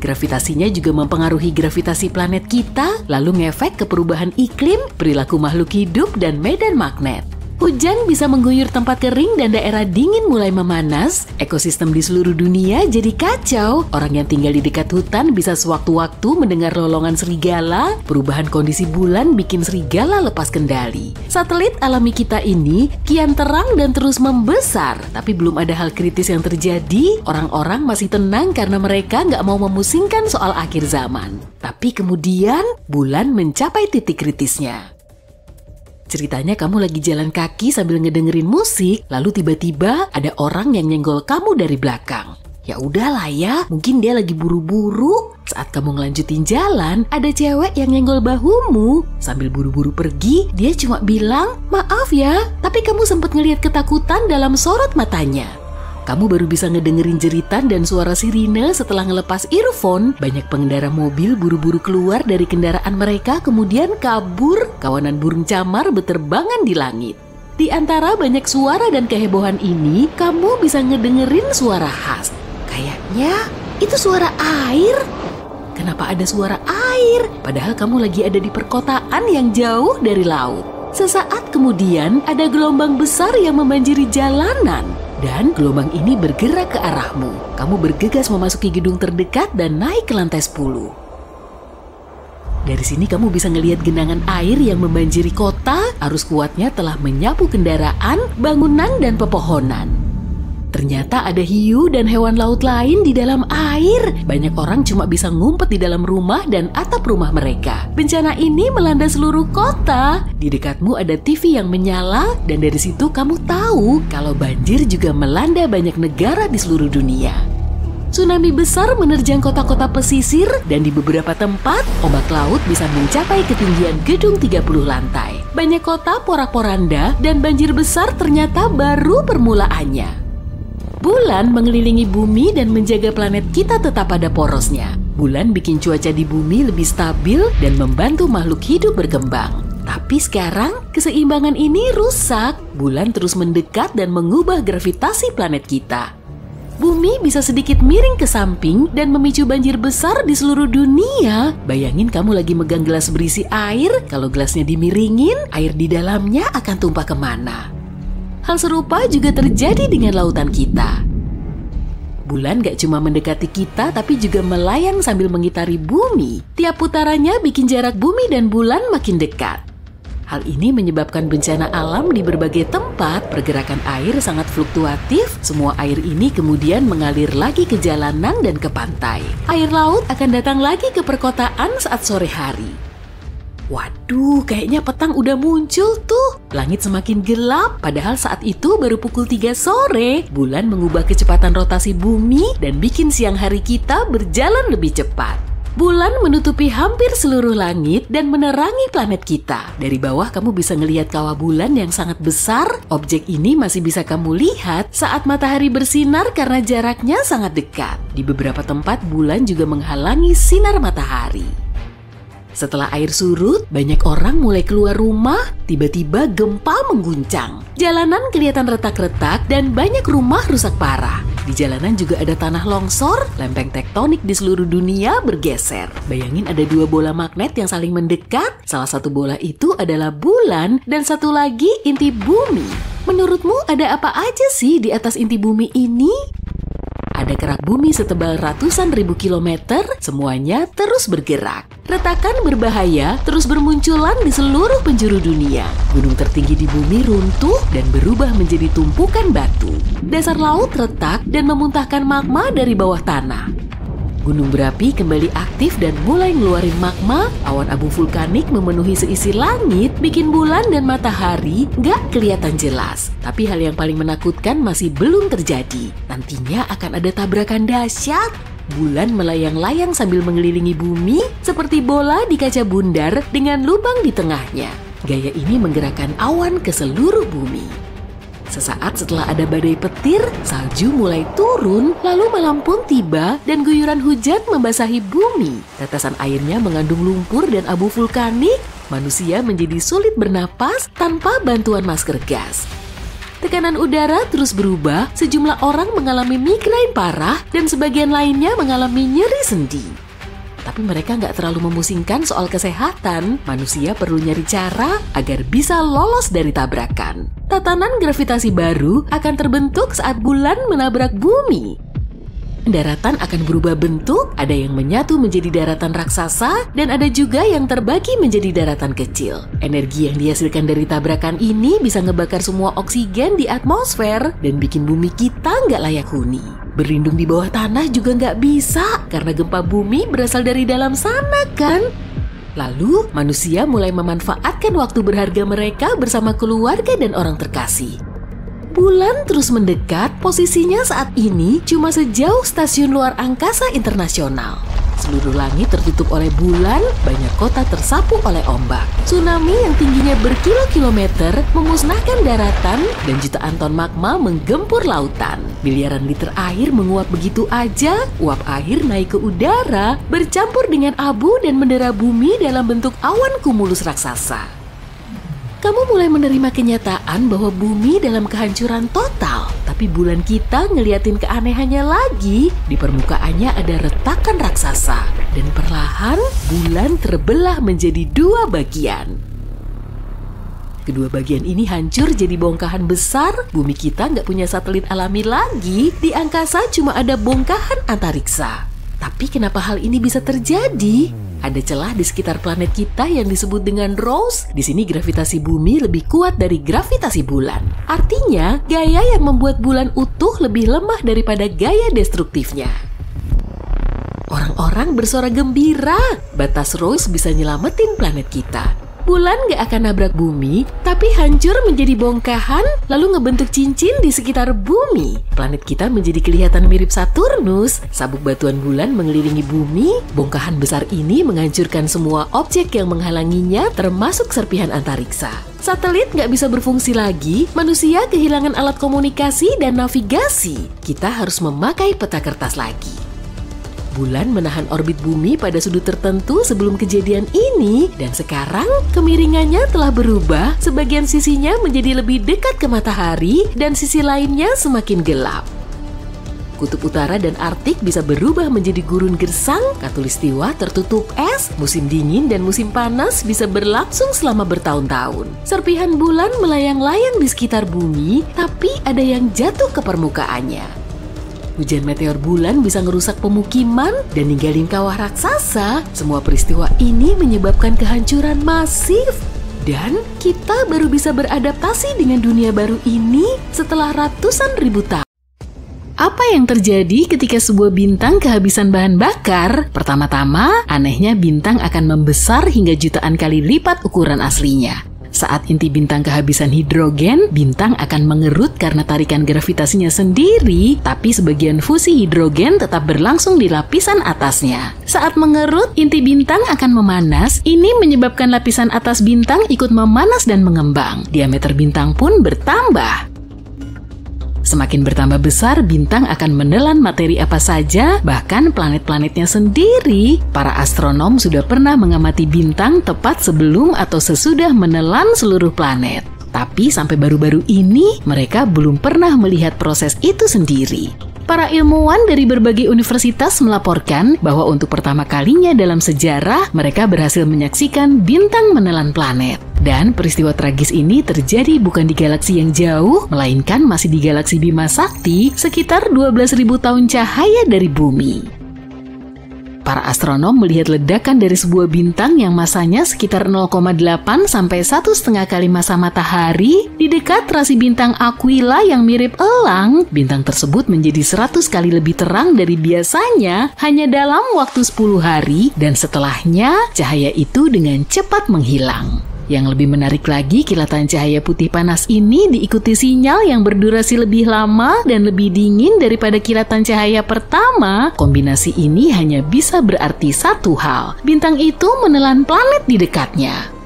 Gravitasinya juga mempengaruhi gravitasi planet kita, lalu ngefek ke perubahan iklim, perilaku makhluk hidup, dan medan magnet. Hujan bisa mengguyur tempat kering dan daerah dingin mulai memanas, ekosistem di seluruh dunia jadi kacau, orang yang tinggal di dekat hutan bisa sewaktu-waktu mendengar lolongan serigala, perubahan kondisi bulan bikin serigala lepas kendali. Satelit alami kita ini kian terang dan terus membesar, tapi belum ada hal kritis yang terjadi, orang-orang masih tenang karena mereka nggak mau memusingkan soal akhir zaman. Tapi kemudian, bulan mencapai titik kritisnya. Ceritanya kamu lagi jalan kaki sambil ngedengerin musik, lalu tiba-tiba ada orang yang nyenggol kamu dari belakang. Ya udahlah ya, mungkin dia lagi buru-buru. Saat kamu ngelanjutin jalan, ada cewek yang nyenggol bahumu. Sambil buru-buru pergi, dia cuma bilang, "Maaf ya," tapi kamu sempat ngelihat ketakutan dalam sorot matanya. Kamu baru bisa ngedengerin jeritan dan suara sirine setelah ngelepas earphone. Banyak pengendara mobil buru-buru keluar dari kendaraan mereka kemudian kabur. Kawanan burung camar beterbangan di langit. Di antara banyak suara dan kehebohan ini, kamu bisa ngedengerin suara khas. Kayaknya itu suara air. Kenapa ada suara air? Padahal kamu lagi ada di perkotaan yang jauh dari laut. Sesaat kemudian ada gelombang besar yang membanjiri jalanan. Dan gelombang ini bergerak ke arahmu. Kamu bergegas memasuki gedung terdekat dan naik ke lantai 10. Dari sini kamu bisa ngelihat genangan air yang membanjiri kota. Arus kuatnya telah menyapu kendaraan, bangunan, dan pepohonan. Ternyata ada hiu dan hewan laut lain di dalam air. Banyak orang cuma bisa ngumpet di dalam rumah dan atap rumah mereka. Bencana ini melanda seluruh kota. Di dekatmu ada TV yang menyala dan dari situ kamu tahu kalau banjir juga melanda banyak negara di seluruh dunia. Tsunami besar menerjang kota-kota pesisir dan di beberapa tempat ombak laut bisa mencapai ketinggian gedung 30 lantai. Banyak kota porak-poranda dan banjir besar ternyata baru permulaannya. Bulan mengelilingi bumi dan menjaga planet kita tetap pada porosnya. Bulan bikin cuaca di bumi lebih stabil dan membantu makhluk hidup berkembang. Tapi sekarang, keseimbangan ini rusak. Bulan terus mendekat dan mengubah gravitasi planet kita. Bumi bisa sedikit miring ke samping dan memicu banjir besar di seluruh dunia. Bayangin kamu lagi megang gelas berisi air, kalau gelasnya dimiringin, air di dalamnya akan tumpah kemana. Hal serupa juga terjadi dengan lautan kita. Bulan gak cuma mendekati kita, tapi juga melayang sambil mengitari bumi. Tiap putarannya bikin jarak bumi dan bulan makin dekat. Hal ini menyebabkan bencana alam di berbagai tempat. Pergerakan air sangat fluktuatif. Semua air ini kemudian mengalir lagi ke jalanan dan ke pantai. Air laut akan datang lagi ke perkotaan saat sore hari. Waduh, kayaknya petang udah muncul tuh. Langit semakin gelap, padahal saat itu baru pukul 3 sore. Bulan mengubah kecepatan rotasi bumi dan bikin siang hari kita berjalan lebih cepat. Bulan menutupi hampir seluruh langit dan menerangi planet kita. Dari bawah kamu bisa ngelihat kawah bulan yang sangat besar. Objek ini masih bisa kamu lihat saat matahari bersinar karena jaraknya sangat dekat. Di beberapa tempat bulan juga menghalangi sinar matahari. Setelah air surut, banyak orang mulai keluar rumah. Tiba-tiba gempa mengguncang. Jalanan kelihatan retak-retak dan banyak rumah rusak parah. Di jalanan juga ada tanah longsor, lempeng tektonik di seluruh dunia bergeser. Bayangin ada 2 bola magnet yang saling mendekat. Salah satu bola itu adalah bulan dan satu lagi inti bumi. Menurutmu ada apa aja sih di atas inti bumi ini? Ada kerak bumi setebal ratusan ribu kilometer, semuanya terus bergerak. Retakan berbahaya terus bermunculan di seluruh penjuru dunia. Gunung tertinggi di bumi runtuh dan berubah menjadi tumpukan batu. Dasar laut retak dan memuntahkan magma dari bawah tanah. Gunung berapi kembali aktif dan mulai ngeluarin magma. Awan abu vulkanik memenuhi seisi langit, bikin bulan dan matahari nggak kelihatan jelas. Tapi hal yang paling menakutkan masih belum terjadi. Nantinya akan ada tabrakan dahsyat. Bulan melayang-layang sambil mengelilingi bumi seperti bola di kaca bundar dengan lubang di tengahnya. Gaya ini menggerakkan awan ke seluruh bumi. Sesaat setelah ada badai petir, salju mulai turun, lalu malam pun tiba dan guyuran hujan membasahi bumi. Tetesan airnya mengandung lumpur dan abu vulkanik. Manusia menjadi sulit bernapas tanpa bantuan masker gas. Tekanan udara terus berubah, sejumlah orang mengalami migrain parah dan sebagian lainnya mengalami nyeri sendi. Tapi mereka nggak terlalu memusingkan soal kesehatan. Manusia perlu nyari cara agar bisa lolos dari tabrakan. Tatanan gravitasi baru akan terbentuk saat bulan menabrak bumi. Daratan akan berubah bentuk, ada yang menyatu menjadi daratan raksasa, dan ada juga yang terbagi menjadi daratan kecil. Energi yang dihasilkan dari tabrakan ini bisa ngebakar semua oksigen di atmosfer dan bikin bumi kita nggak layak huni. Berlindung di bawah tanah juga nggak bisa, karena gempa bumi berasal dari dalam sana kan? Lalu, manusia mulai memanfaatkan waktu berharga mereka bersama keluarga dan orang terkasih. Bulan terus mendekat, posisinya saat ini cuma sejauh stasiun luar angkasa internasional. Seluruh langit tertutup oleh bulan, banyak kota tersapu oleh ombak. Tsunami yang tingginya berkilo-kilometer memusnahkan daratan dan jutaan ton magma menggempur lautan. Miliaran liter air menguap begitu aja, uap air naik ke udara, bercampur dengan abu dan mendera bumi dalam bentuk awan kumulus raksasa. Kamu mulai menerima kenyataan bahwa bumi dalam kehancuran total. Tapi bulan kita ngeliatin keanehannya lagi. Di permukaannya ada retakan raksasa. Dan perlahan bulan terbelah menjadi 2 bagian. Kedua bagian ini hancur jadi bongkahan besar. Bumi kita nggak punya satelit alami lagi. Di angkasa cuma ada bongkahan antariksa. Tapi kenapa hal ini bisa terjadi? Ada celah di sekitar planet kita yang disebut dengan Ross. Di sini gravitasi bumi lebih kuat dari gravitasi bulan. Artinya, gaya yang membuat bulan utuh lebih lemah daripada gaya destruktifnya. Orang-orang bersuara gembira. Batas Ross bisa nyelamatin planet kita. bulan gak akan nabrak bumi, tapi hancur menjadi bongkahan lalu ngebentuk cincin di sekitar bumi. Planet kita menjadi kelihatan mirip Saturnus. Sabuk batuan bulan mengelilingi bumi. Bongkahan besar ini menghancurkan semua objek yang menghalanginya, termasuk serpihan antariksa. Satelit nggak bisa berfungsi lagi, manusia kehilangan alat komunikasi dan navigasi. Kita harus memakai peta kertas lagi. Bulan menahan orbit bumi pada sudut tertentu sebelum kejadian ini, dan sekarang kemiringannya telah berubah. Sebagian sisinya menjadi lebih dekat ke matahari dan sisi lainnya semakin gelap. Kutub utara dan Arktik bisa berubah menjadi gurun gersang, khatulistiwa tertutup es, musim dingin dan musim panas bisa berlangsung selama bertahun-tahun. Serpihan bulan melayang-layang di sekitar bumi, tapi ada yang jatuh ke permukaannya. Hujan meteor bulan bisa ngerusak pemukiman dan ninggalin kawah raksasa. Semua peristiwa ini menyebabkan kehancuran masif. Dan kita baru bisa beradaptasi dengan dunia baru ini setelah ratusan ribu tahun. Apa yang terjadi ketika sebuah bintang kehabisan bahan bakar? Pertama-tama, anehnya bintang akan membesar hingga jutaan kali lipat ukuran aslinya. Saat inti bintang kehabisan hidrogen, bintang akan mengerut karena tarikan gravitasinya sendiri, tapi sebagian fusi hidrogen tetap berlangsung di lapisan atasnya. Saat mengerut, inti bintang akan memanas. Ini menyebabkan lapisan atas bintang ikut memanas dan mengembang. Diameter bintang pun bertambah. Semakin bertambah besar, bintang akan menelan materi apa saja, bahkan planet-planetnya sendiri. Para astronom sudah pernah mengamati bintang tepat sebelum atau sesudah menelan seluruh planet. Tapi sampai baru-baru ini, mereka belum pernah melihat proses itu sendiri. Para ilmuwan dari berbagai universitas melaporkan bahwa untuk pertama kalinya dalam sejarah, mereka berhasil menyaksikan bintang menelan planet. Dan peristiwa tragis ini terjadi bukan di galaksi yang jauh, melainkan masih di galaksi Bima Sakti, sekitar 12.000 tahun cahaya dari bumi. Para astronom melihat ledakan dari sebuah bintang yang masanya sekitar 0,8 sampai 1,5 kali massa matahari di dekat rasi bintang Aquila yang mirip elang. Bintang tersebut menjadi 100 kali lebih terang dari biasanya hanya dalam waktu 10 hari, dan setelahnya cahaya itu dengan cepat menghilang. Yang lebih menarik lagi, kilatan cahaya putih panas ini diikuti sinyal yang berdurasi lebih lama dan lebih dingin daripada kilatan cahaya pertama. Kombinasi ini hanya bisa berarti satu hal: bintang itu menelan planet di dekatnya.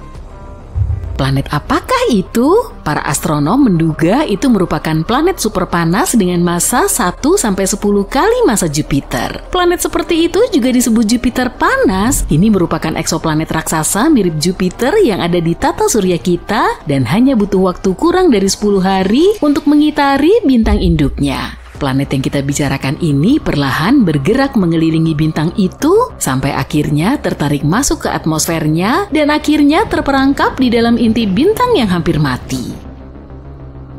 Planet apakah itu? Para astronom menduga itu merupakan planet super panas dengan massa 1-10 kali massa Jupiter. Planet seperti itu juga disebut Jupiter panas. Ini merupakan eksoplanet raksasa mirip Jupiter yang ada di tata surya kita dan hanya butuh waktu kurang dari 10 hari untuk mengitari bintang induknya. Planet yang kita bicarakan ini perlahan bergerak mengelilingi bintang itu sampai akhirnya tertarik masuk ke atmosfernya dan akhirnya terperangkap di dalam inti bintang yang hampir mati.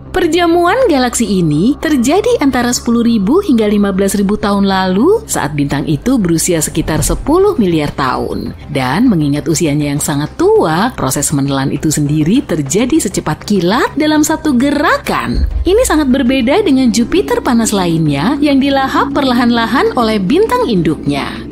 Perjamuan galaksi ini terjadi antara 10.000 hingga 15.000 tahun lalu saat bintang itu berusia sekitar 10 miliar tahun. Dan mengingat usianya yang sangat tua, proses menelan itu sendiri terjadi secepat kilat dalam satu gerakan. Ini sangat berbeda dengan Jupiter panas lainnya yang dilahap perlahan-lahan oleh bintang induknya.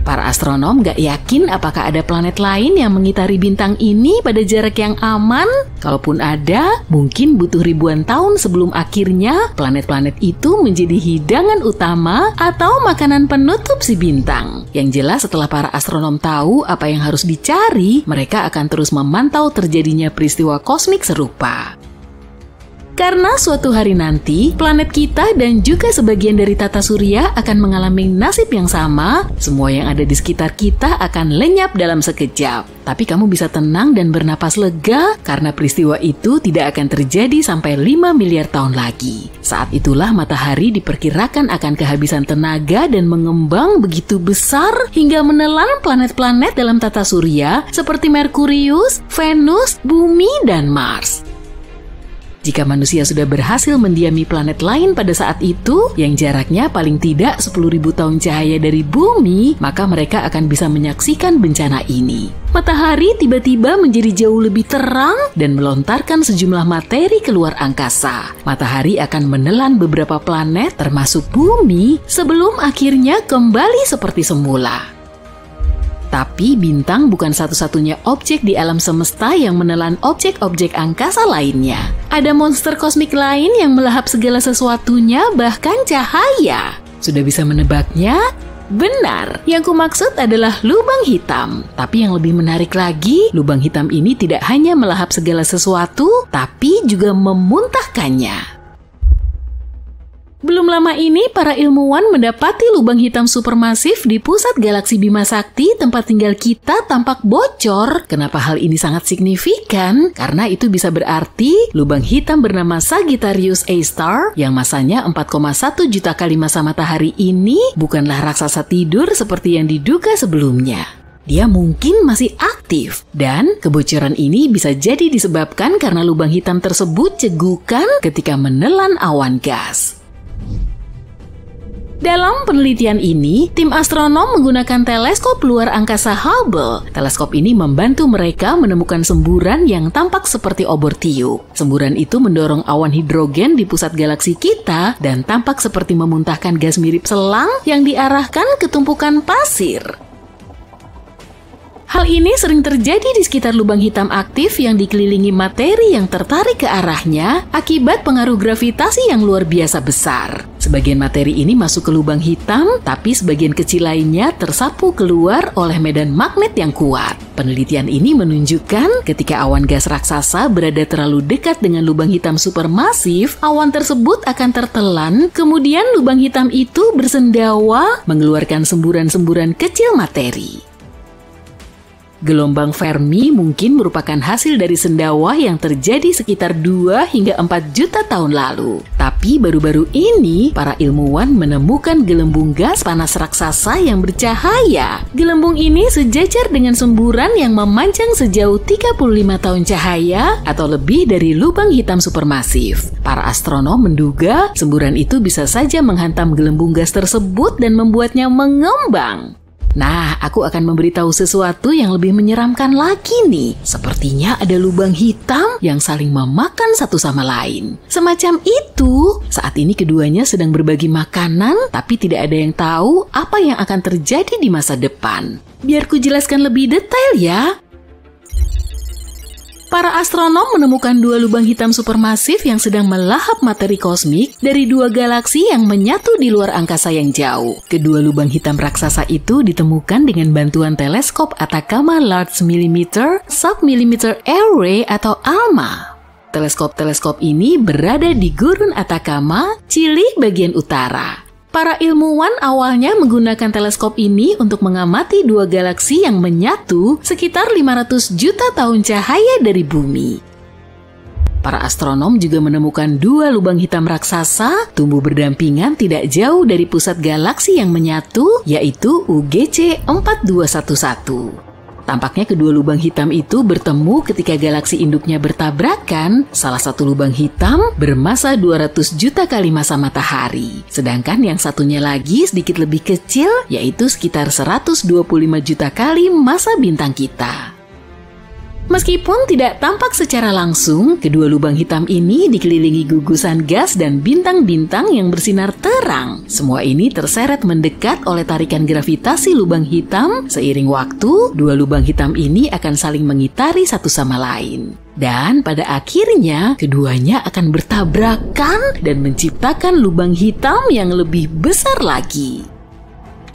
Para astronom gak yakin apakah ada planet lain yang mengitari bintang ini pada jarak yang aman. Kalaupun ada, mungkin butuh ribuan tahun sebelum akhirnya planet-planet itu menjadi hidangan utama atau makanan penutup si bintang. Yang jelas setelah para astronom tahu apa yang harus dicari, mereka akan terus memantau terjadinya peristiwa kosmik serupa. Karena suatu hari nanti, planet kita dan juga sebagian dari tata surya akan mengalami nasib yang sama, semua yang ada di sekitar kita akan lenyap dalam sekejap. Tapi kamu bisa tenang dan bernapas lega karena peristiwa itu tidak akan terjadi sampai 5 miliar tahun lagi. Saat itulah matahari diperkirakan akan kehabisan tenaga dan mengembang begitu besar hingga menelan planet-planet dalam tata surya seperti Merkurius, Venus, Bumi, dan Mars. Jika manusia sudah berhasil mendiami planet lain pada saat itu, yang jaraknya paling tidak 10.000 tahun cahaya dari bumi, maka mereka akan bisa menyaksikan bencana ini. Matahari tiba-tiba menjadi jauh lebih terang dan melontarkan sejumlah materi keluar angkasa. Matahari akan menelan beberapa planet termasuk bumi sebelum akhirnya kembali seperti semula. Tapi bintang bukan satu-satunya objek di alam semesta yang menelan objek-objek angkasa lainnya. Ada monster kosmik lain yang melahap segala sesuatunya, bahkan cahaya. Sudah bisa menebaknya? Benar, yang kumaksud adalah lubang hitam. Tapi yang lebih menarik lagi, lubang hitam ini tidak hanya melahap segala sesuatu, tapi juga memuntahkannya. Belum lama ini, para ilmuwan mendapati lubang hitam supermasif di pusat galaksi Bima Sakti, tempat tinggal kita, tampak bocor. Kenapa hal ini sangat signifikan? Karena itu bisa berarti lubang hitam bernama Sagittarius A-star yang masanya 4,1 juta kali masa matahari ini bukanlah raksasa tidur seperti yang diduga sebelumnya. Dia mungkin masih aktif, dan kebocoran ini bisa jadi disebabkan karena lubang hitam tersebut cegukan ketika menelan awan gas. Dalam penelitian ini, tim astronom menggunakan teleskop luar angkasa Hubble. Teleskop ini membantu mereka menemukan semburan yang tampak seperti obor tiup. Semburan itu mendorong awan hidrogen di pusat galaksi kita dan tampak seperti memuntahkan gas mirip selang yang diarahkan ke tumpukan pasir. Hal ini sering terjadi di sekitar lubang hitam aktif yang dikelilingi materi yang tertarik ke arahnya akibat pengaruh gravitasi yang luar biasa besar. Sebagian materi ini masuk ke lubang hitam, tapi sebagian kecil lainnya tersapu keluar oleh medan magnet yang kuat. Penelitian ini menunjukkan ketika awan gas raksasa berada terlalu dekat dengan lubang hitam supermasif, awan tersebut akan tertelan, kemudian lubang hitam itu bersendawa mengeluarkan semburan-semburan kecil materi. Gelombang Fermi mungkin merupakan hasil dari sendawa yang terjadi sekitar 2 hingga 4 juta tahun lalu. Tapi baru-baru ini, para ilmuwan menemukan gelembung gas panas raksasa yang bercahaya. Gelembung ini sejajar dengan semburan yang memanjang sejauh 35 tahun cahaya atau lebih dari lubang hitam supermasif. Para astronom menduga semburan itu bisa saja menghantam gelembung gas tersebut dan membuatnya mengembang. Nah, aku akan memberitahu sesuatu yang lebih menyeramkan lagi nih. Sepertinya ada lubang hitam yang saling memakan satu sama lain. Semacam itu, saat ini keduanya sedang berbagi makanan, tapi tidak ada yang tahu apa yang akan terjadi di masa depan. Biar ku jelaskan lebih detail ya. Para astronom menemukan 2 lubang hitam supermasif yang sedang melahap materi kosmik dari 2 galaksi yang menyatu di luar angkasa yang jauh. Kedua lubang hitam raksasa itu ditemukan dengan bantuan teleskop Atacama Large Millimeter Submillimeter Array atau ALMA. Teleskop-teleskop ini berada di Gurun Atacama, Chili bagian utara. Para ilmuwan awalnya menggunakan teleskop ini untuk mengamati 2 galaksi yang menyatu sekitar 500 juta tahun cahaya dari bumi. Para astronom juga menemukan 2 lubang hitam raksasa tumbuh berdampingan tidak jauh dari pusat galaksi yang menyatu, yaitu UGC 4211. Tampaknya kedua lubang hitam itu bertemu ketika galaksi induknya bertabrakan. Salah satu lubang hitam bermasa 200 juta kali masa matahari. Sedangkan yang satunya lagi sedikit lebih kecil, yaitu sekitar 125 juta kali masa bintang kita. Meskipun tidak tampak secara langsung, kedua lubang hitam ini dikelilingi gugusan gas dan bintang-bintang yang bersinar terang. Semua ini terseret mendekat oleh tarikan gravitasi lubang hitam. Seiring waktu, 2 lubang hitam ini akan saling mengitari satu sama lain. Dan pada akhirnya, keduanya akan bertabrakan dan menciptakan lubang hitam yang lebih besar lagi.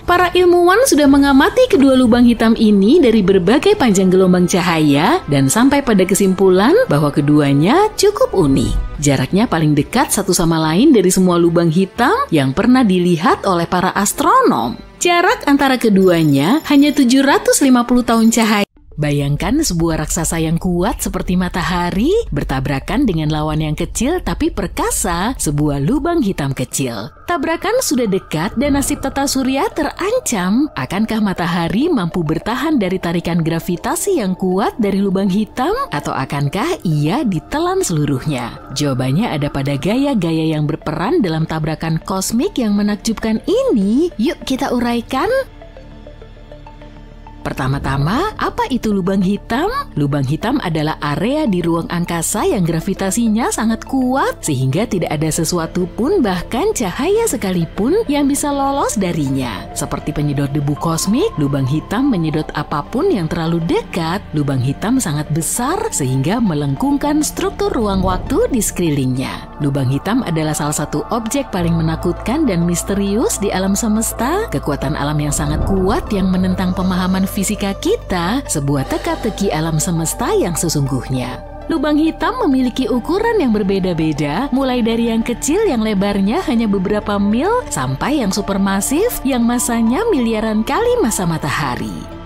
Para ilmuwan sudah mengamati kedua lubang hitam ini dari berbagai panjang gelombang cahaya dan sampai pada kesimpulan bahwa keduanya cukup unik. Jaraknya paling dekat satu sama lain dari semua lubang hitam yang pernah dilihat oleh para astronom. Jarak antara keduanya hanya 750 tahun cahaya. Bayangkan sebuah raksasa yang kuat seperti matahari bertabrakan dengan lawan yang kecil tapi perkasa, sebuah lubang hitam kecil. Tabrakan sudah dekat dan nasib tata surya terancam. Akankah matahari mampu bertahan dari tarikan gravitasi yang kuat dari lubang hitam? Atau akankah ia ditelan seluruhnya? Jawabannya ada pada gaya-gaya yang berperan dalam tabrakan kosmik yang menakjubkan ini. Yuk kita uraikan. Pertama-tama, apa itu lubang hitam? Lubang hitam adalah area di ruang angkasa yang gravitasinya sangat kuat sehingga tidak ada sesuatu pun, bahkan cahaya sekalipun, yang bisa lolos darinya. Seperti penyedot debu kosmik, lubang hitam menyedot apapun yang terlalu dekat. Lubang hitam sangat besar sehingga melengkungkan struktur ruang waktu di sekelilingnya. Lubang hitam adalah salah satu objek paling menakutkan dan misterius di alam semesta. Kekuatan alam yang sangat kuat yang menentang pemahaman fisika kita, sebuah teka-teki alam semesta yang sesungguhnya. Lubang hitam memiliki ukuran yang berbeda-beda, mulai dari yang kecil yang lebarnya hanya beberapa mil, sampai yang supermasif yang masanya miliaran kali massa matahari.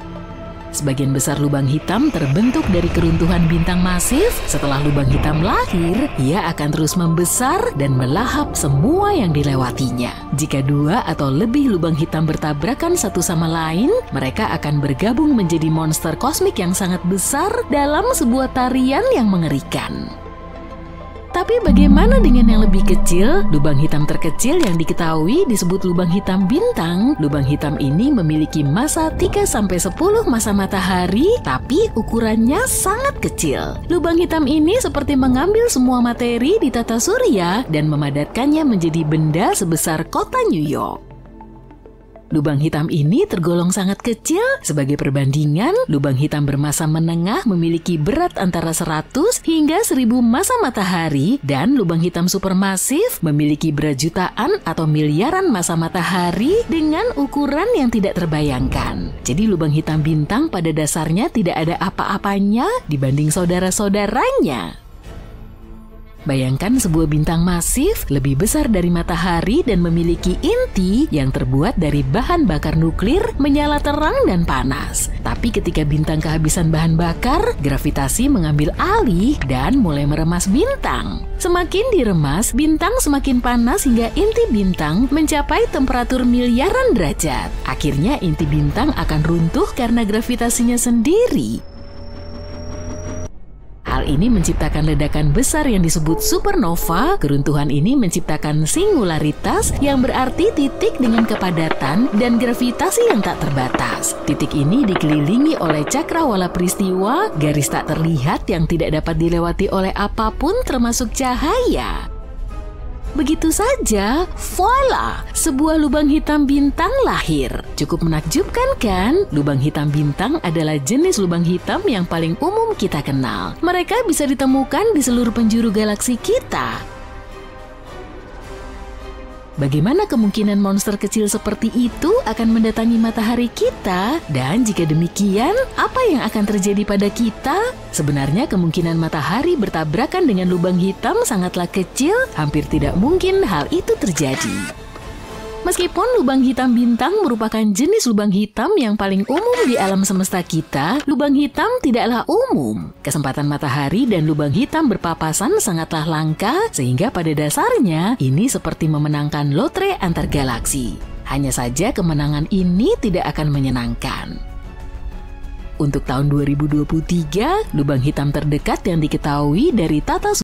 Sebagian besar lubang hitam terbentuk dari keruntuhan bintang masif. Setelah lubang hitam lahir, ia akan terus membesar dan melahap semua yang dilewatinya. Jika dua atau lebih lubang hitam bertabrakan satu sama lain, mereka akan bergabung menjadi monster kosmik yang sangat besar dalam sebuah tarian yang mengerikan. Tapi bagaimana dengan yang lebih kecil? Lubang hitam terkecil yang diketahui disebut lubang hitam bintang. Lubang hitam ini memiliki massa 3-10 massa matahari, tapi ukurannya sangat kecil. Lubang hitam ini seperti mengambil semua materi di tata surya dan memadatkannya menjadi benda sebesar kota New York. Lubang hitam ini tergolong sangat kecil. Sebagai perbandingan, lubang hitam bermassa menengah memiliki berat antara 100 hingga 1000 massa matahari, dan lubang hitam supermasif memiliki berat jutaan atau miliaran massa matahari dengan ukuran yang tidak terbayangkan. Jadi lubang hitam bintang pada dasarnya tidak ada apa-apanya dibanding saudara-saudaranya. Bayangkan sebuah bintang masif lebih besar dari matahari dan memiliki inti yang terbuat dari bahan bakar nuklir, menyala terang dan panas. Tapi ketika bintang kehabisan bahan bakar, gravitasi mengambil alih dan mulai meremas bintang. Semakin diremas, bintang semakin panas hingga inti bintang mencapai temperatur miliaran derajat. Akhirnya inti bintang akan runtuh karena gravitasinya sendiri. Hal ini menciptakan ledakan besar yang disebut supernova. Keruntuhan ini menciptakan singularitas yang berarti titik dengan kepadatan dan gravitasi yang tak terbatas. Titik ini dikelilingi oleh cakrawala peristiwa, garis tak terlihat yang tidak dapat dilewati oleh apapun termasuk cahaya. Begitu saja, voila, sebuah lubang hitam bintang lahir. Cukup menakjubkan kan? Lubang hitam bintang adalah jenis lubang hitam yang paling umum kita kenal. Mereka bisa ditemukan di seluruh penjuru galaksi kita. Bagaimana kemungkinan monster kecil seperti itu akan mendatangi matahari kita? Dan jika demikian, apa yang akan terjadi pada kita? Sebenarnya kemungkinan matahari bertabrakan dengan lubang hitam sangatlah kecil, hampir tidak mungkin hal itu terjadi. Meskipun lubang hitam bintang merupakan jenis lubang hitam yang paling umum di alam semesta kita, lubang hitam tidaklah umum. Kesempatan matahari dan lubang hitam berpapasan sangatlah langka, sehingga pada dasarnya ini seperti memenangkan lotre antar galaksi. Hanya saja kemenangan ini tidak akan menyenangkan. Untuk tahun 2023, lubang hitam terdekat yang diketahui dari tata